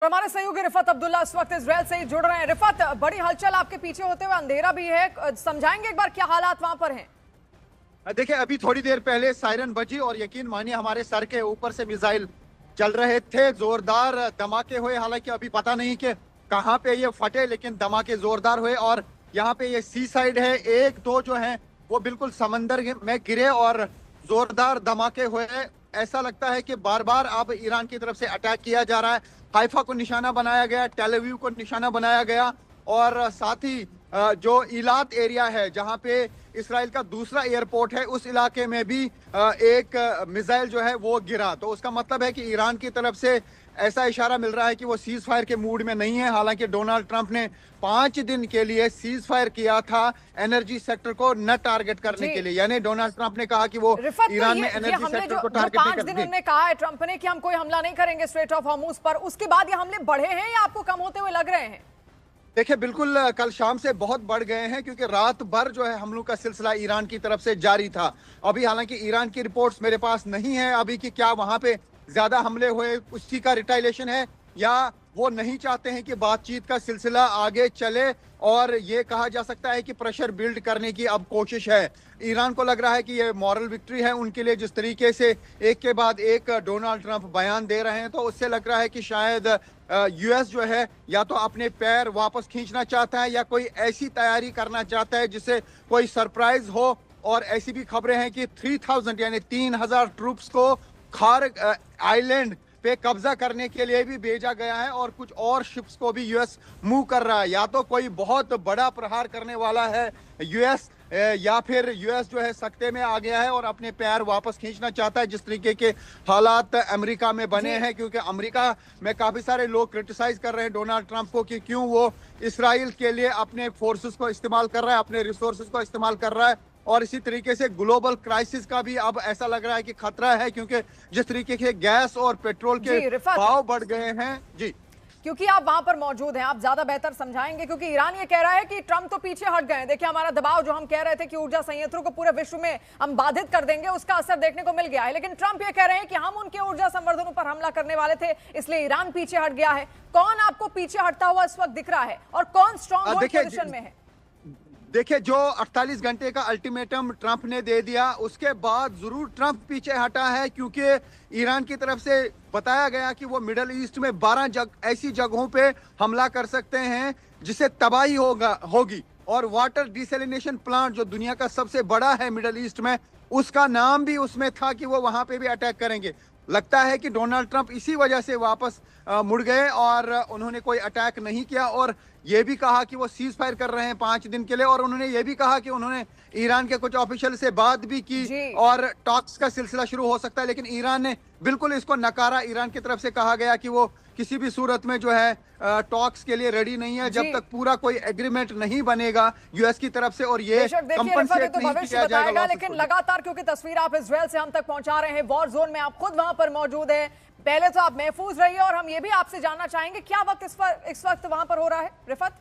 हमारे सहयोगी रिफत अब्दुल्ला इस वक्त इजराइल से ही जुड़ रहे हैं। रिफत, बड़ी हलचल आपके पीछे होते हुए, अंधेरा भी है, समझाएंगे एक बार क्या हालात वहां पर हैं? देखिए, अभी थोड़ी देर पहले सायरन बजी और यकीन मानिए हमारे सर के ऊपर से मिसाइल चल रहे थे, जोरदार धमाके हुए। हालांकि अभी पता नहीं कि कहां पे ये फटे, लेकिन धमाके जोरदार हुए। और यहाँ पे ये सी साइड है, एक दो जो है वो बिल्कुल समंदर में गिरे और जोरदार धमाके हुए। ऐसा लगता है कि बार बार अब ईरान की तरफ से अटैक किया जा रहा है। हाइफा को निशाना बनाया गया, टेल अवीव को निशाना बनाया गया, और साथ ही जो इलात एरिया है जहां पे इसराइल का दूसरा एयरपोर्ट है, उस इलाके में भी एक मिसाइल जो है वो गिरा। तो उसका मतलब है कि ईरान की तरफ से ऐसा इशारा मिल रहा है कि वो सीज फायर के मूड में नहीं है। हालांकि डोनाल्ड ट्रंप ने 5 दिन के लिए सीज फायर किया था एनर्जी सेक्टर को न टारगेट करने के लिए, यानी डोनाल्ड ट्रंप ने कहा कि वो ईरान में एनर्जी सेक्टर को टारगेट नहीं करेंगे। 5 दिन उन्होंने कहा है ट्रंप ने कि हम कोई हमला नहीं करेंगे स्ट्रेट ऑफ हॉर्मुज पर, उसके बाद ये हमले बढ़े हैं या आपको कम होते हुए लग रहे हैं? देखिए, बिल्कुल कल शाम से बहुत बढ़ गए हैं, क्योंकि रात भर जो है हमलों का सिलसिला ईरान की तरफ से जारी था। अभी हालांकि ईरान की रिपोर्ट्स मेरे पास नहीं है अभी कि क्या वहां पे ज्यादा हमले हुए, उसी का रिटाइलेशन है, या वो नहीं चाहते हैं कि बातचीत का सिलसिला आगे चले। और ये कहा जा सकता है कि प्रेशर बिल्ड करने की अब कोशिश है। ईरान को लग रहा है कि ये मॉरल विक्ट्री है उनके लिए, जिस तरीके से एक के बाद एक डोनाल्ड ट्रंप बयान दे रहे हैं। तो उससे लग रहा है कि शायद यूएस जो है या तो अपने पैर वापस खींचना चाहता है या कोई ऐसी तैयारी करना चाहता है जिससे कोई सरप्राइज हो। और ऐसी भी खबरें हैं कि 3000 यानी 3000 ट्रूप्स को खार आइलैंड पे कब्जा करने के लिए भी भेजा गया है, और कुछ और शिप्स को भी यूएस मूव कर रहा है। या तो कोई बहुत बड़ा प्रहार करने वाला है यूएस, या फिर यूएस जो है सख्ते में आ गया है और अपने पैर वापस खींचना चाहता है, जिस तरीके के हालात अमेरिका में बने हैं। क्योंकि अमेरिका में काफी सारे लोग क्रिटिसाइज कर रहे हैं डोनाल्ड ट्रंप को कि क्यों वो इसराइल के लिए अपने फोर्सेस को इस्तेमाल कर रहा है, अपने रिसोर्सेज को इस्तेमाल कर रहा है। और इसी तरीके से ग्लोबल क्राइसिस का भी अब ऐसा लग रहा है कि खतरा है, क्योंकि जिस तरीके से गैस और पेट्रोल के भाव बढ़ गए हैं। जी, क्योंकि आप वहां पर मौजूद हैं, आप ज्यादा बेहतर समझाएंगे, क्योंकि ईरान ये कह रहा है कि ट्रंप तो पीछे हट गए। देखिए, हमारा दबाव जो हम कह रहे थे कि ऊर्जा संयंत्रों को पूरे विश्व में हम बाधित कर देंगे, उसका असर देखने को मिल गया है। लेकिन ट्रंप ये कह रहे हैं कि हम उनके ऊर्जा संवर्धनों पर हमला करने वाले थे, इसलिए ईरान पीछे हट गया है। कौन आपको पीछे हटता हुआ इस वक्त दिख रहा है और कौन स्ट्रॉन्ग पोजीशन में है? देखिए, जो 48 घंटे का अल्टीमेटम ट्रंप ने दे दिया, उसके बाद जरूर ट्रंप पीछे हटा है, क्योंकि ईरान की तरफ से बताया गया कि वो मिडल ईस्ट में 12 ऐसी जगहों पे हमला कर सकते हैं जिससे तबाही होगी। और वाटर डिसैलिनेशन प्लांट जो दुनिया का सबसे बड़ा है मिडल ईस्ट में, उसका नाम भी उसमें था कि वो वहां पे भी अटैक करेंगे। लगता है कि डोनाल्ड ट्रंप इसी वजह से वापस मुड़ गए और उन्होंने कोई अटैक नहीं किया। और ये भी कहा कि वो सीज फायर कर रहे हैं 5 दिन के लिए। और उन्होंने ये भी कहा कि उन्होंने ईरान के कुछ ऑफिशियल से बात भी की और टॉक्स का सिलसिला शुरू हो सकता है, लेकिन ईरान ने बिल्कुल इसको नकारा। ईरान की तरफ से कहा गया कि वो किसी भी सूरत में जो है टॉक्स के लिए रेडी नहीं है जब तक पूरा कोई एग्रीमेंट नहीं बनेगा यूएस की तरफ से। और ये कंपनसेट नहीं किया जाएगा। लेकिन लगातार, क्योंकि तस्वीर आप इजराइल से हम तक पहुंचा रहे हैं, वॉर जोन में आप खुद वहां पर मौजूद है, पहले तो आप महफूज रहिए। और हम ये भी आपसे जानना चाहेंगे क्या वक्त इस वक्त वहां पर हो रहा है? रिफत,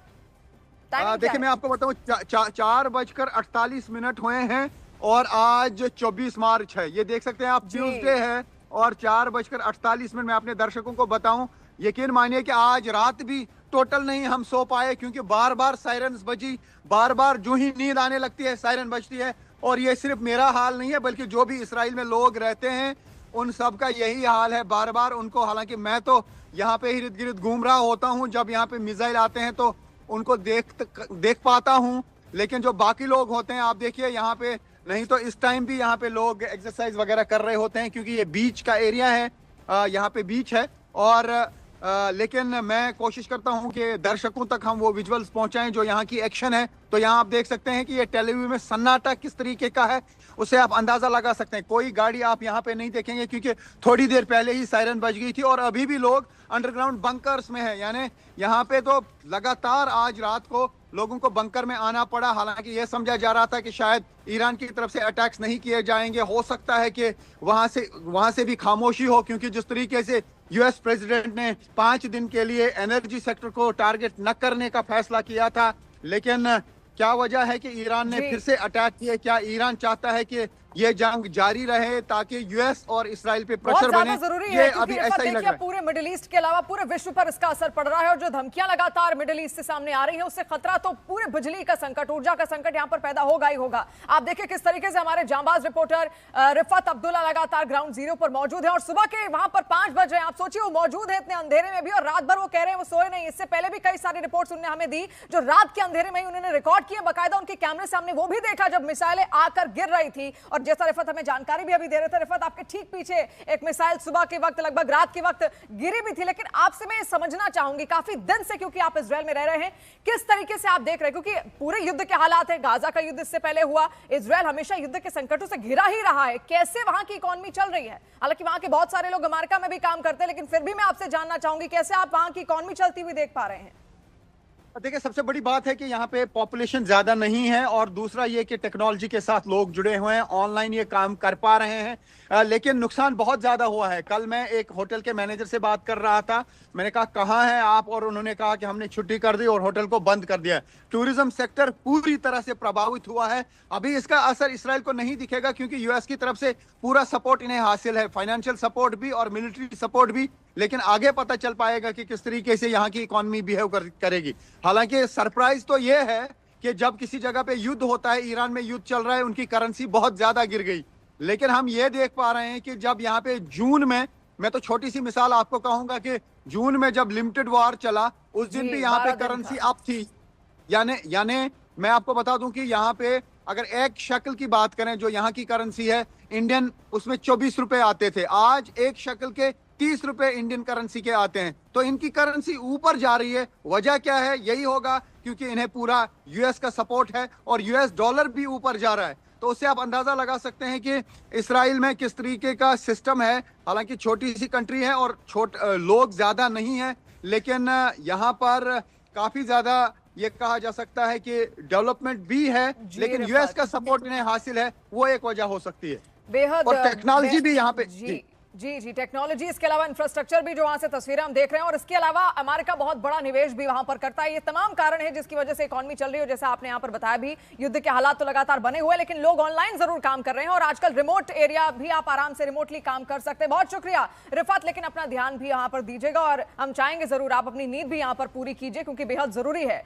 देखिए, मैं आपको बताऊं, 4:48 हुए हैं और आज 24 मार्च है। ये देख सकते हैं आप, ट्यूसडे है और 4:48 मैं अपने दर्शकों को बताऊं, यकीन मानिए कि आज रात भी टोटल नहीं हम सो पाए, क्योंकि बार बार सायरन्स बजी, बार बार जो ही नींद आने लगती है सायरन बजती है। और ये सिर्फ मेरा हाल नहीं है, बल्कि जो भी इसराइल में लोग रहते हैं उन सब का यही हाल है। बार बार उनको, हालांकि मैं तो यहाँ पे इर्द गिर्द घूम रहा होता हूँ, जब यहाँ पे मिसाइल आते हैं तो उनको देख पाता हूँ, लेकिन जो बाकी लोग होते हैं, आप देखिए यहाँ पे, नहीं तो इस टाइम भी यहाँ पे लोग एक्सरसाइज वगैरह कर रहे होते हैं, क्योंकि ये बीच का एरिया है, यहाँ पे बीच है। और लेकिन मैं कोशिश करता हूं कि दर्शकों तक हम वो विजुअल्स पहुंचाएं जो यहाँ की एक्शन है। तो यहाँ आप देख सकते हैं कि ये टेल अवीव में सन्नाटा किस तरीके का है, उससे आप अंदाजा लगा सकते हैं। कोई गाड़ी आप यहाँ पे नहीं देखेंगे, क्योंकि थोड़ी देर पहले ही सायरन बज गई थी और अभी भी लोग अंडरग्राउंड बंकर्स में है। यानी यहाँ पे तो लगातार आज रात को लोगों को बंकर में आना पड़ा। हालांकि यह समझा जा रहा था कि शायद ईरान की तरफ से अटैक्स नहीं किए जाएंगे, हो सकता है कि वहां से भी खामोशी हो, क्योंकि जिस तरीके से यूएस प्रेसिडेंट ने 5 दिन के लिए एनर्जी सेक्टर को टारगेट न करने का फैसला किया था। लेकिन क्या वजह है कि ईरान ने फिर से अटैक किए? क्या ईरान चाहता है कि ये जंग जारी रहे ताकि यूएस और इसराइल पे बहुत प्रेशर ज्यादा बने। जरूरी ये है अभी क्योंकि ऐसा ही लग देखिए रहा है। पूरे मिडिल ईस्ट के अलावा पूरे विश्व पर इसका असर पड़ रहा है, और जो धमकियां लगातार मिडिल ईस्ट से सामने आ रही हैं उससे खतरा तो पूरे बिजली का संकट, ऊर्जा का संकट यहां पर पैदा होगा ही होगा। आप देखिए किस तरीके से हमारे जांबाज रिपोर्टर रिफत अब्दुल्ला लगातार ग्राउंड जीरो पर मौजूद है, और सुबह के वहां पर 5 बज रहे हैं। आप सोचिए वो मौजूद है इतने अंधेरे में भी, और रात भर वो कह रहे हैं वो सोए नहीं। इससे पहले भी कई सारी रिपोर्ट्स उन्होंने हमें दी जो रात के अंधेरे में ही उन्होंने रिकॉर्ड किए, बाकायदा उनके कैमरे से हमने वो भी देखा जब मिसाइलें आकर गिर रही थी। और जैसा रिफत हमें जानकारी भी अभी दे रहे थे, रिफत आपके ठीक पीछे एक मिसाइल सुबह के वक्त लगभग रात के वक्त गिरी भी थी। लेकिन आपसे मैं समझना चाहूंगी काफी दिन से, क्योंकि आप इजराइल में रह रहे हैं, किस तरीके से आप देख रहे हैं, क्योंकि पूरे युद्ध के हालात है, गाजा का युद्ध इससे पहले हुआ, इजराइल हमेशा युद्ध के संकटों से घिरा ही रहा है, कैसे वहां की इकोनॉमी चल रही है? हालांकि वहां के बहुत सारे लोग अमेरिका में भी काम करते हैं, लेकिन फिर भी मैं आपसे जानना चाहूंगी कैसे आप वहां की इकोनॉमी चलती हुई देख पा रहे हैं? देखिए, सबसे बड़ी बात है कि यहाँ पे पॉपुलेशन ज्यादा नहीं है, और दूसरा ये कि टेक्नोलॉजी के साथ लोग जुड़े हुए हैं, ऑनलाइन ये काम कर पा रहे हैं। लेकिन नुकसान बहुत ज्यादा हुआ है। कल मैं एक होटल के मैनेजर से बात कर रहा था, मैंने कहा कहाँ हैं आप, और उन्होंने कहा कि हमने छुट्टी कर दी और होटल को बंद कर दिया। टूरिज्म सेक्टर पूरी तरह से प्रभावित हुआ है। अभी इसका असर इसराइल को नहीं दिखेगा क्योंकि यूएस की तरफ से पूरा सपोर्ट इन्हें हासिल है, फाइनेंशियल सपोर्ट भी और मिलिट्री सपोर्ट भी। लेकिन आगे पता चल पाएगा कि किस तरीके से यहाँ की इकोनॉमी बिहेव करेगी। हालांकि सरप्राइज तो ये है कि जब किसी जगह पे युद्ध होता है, ईरान में युद्ध चल रहा है, उनकी करेंसी बहुत ज्यादा गिर गई। लेकिन हम ये देख पा रहे हैं कि जब यहाँ पे जून में, मैं तो छोटी सी मिसाल आपको कहूंगा कि जून में जब लिमिटेड वॉर चला उस दिन भी यहाँ पे करेंसी अप थी। यानी मैं आपको बता दूं कि यहाँ पे अगर एक शक्ल की बात करें, जो यहाँ की करेंसी है इंडियन, उसमें 24 रुपए आते थे, आज एक शक्ल के 30 रुपए इंडियन करेंसी के आते हैं। तो इनकी करेंसी ऊपर जा रही है। वजह क्या है? यही होगा क्योंकि इन्हें पूरा यूएस का सपोर्ट है और यूएस डॉलर भी ऊपर जा रहा है। तो उससे आप अंदाजा लगा सकते हैं कि इसराइल में किस तरीके का सिस्टम है। हालांकि छोटी सी कंट्री है और लोग ज्यादा नहीं है, लेकिन यहाँ पर काफी ज्यादा ये कहा जा सकता है कि डेवलपमेंट भी है, लेकिन यूएस का सपोर्ट इन्हें हासिल है, वो एक वजह हो सकती है। बेहद, और टेक्नोलॉजी भी यहाँ पे जी टेक्नोलॉजी, इसके अलावा इंफ्रास्ट्रक्चर भी जो वहां से तस्वीरें हम देख रहे हैं, और इसके अलावा अमेरिका बहुत बड़ा निवेश भी वहां पर करता है। ये तमाम कारण है जिसकी वजह से इकोनॉमी चल रही है। जैसा आपने यहां पर बताया भी, युद्ध के हालात तो लगातार बने हुए हैं, लेकिन लोग ऑनलाइन जरूर काम कर रहे हैं, और आजकल रिमोट एरिया भी आप आराम से रिमोटली काम कर सकते हैं। बहुत शुक्रिया रिफत, लेकिन अपना ध्यान भी यहाँ पर दीजिएगा, और हम चाहेंगे जरूर आप अपनी नींद भी यहाँ पर पूरी कीजिए क्योंकि बेहद जरूरी है।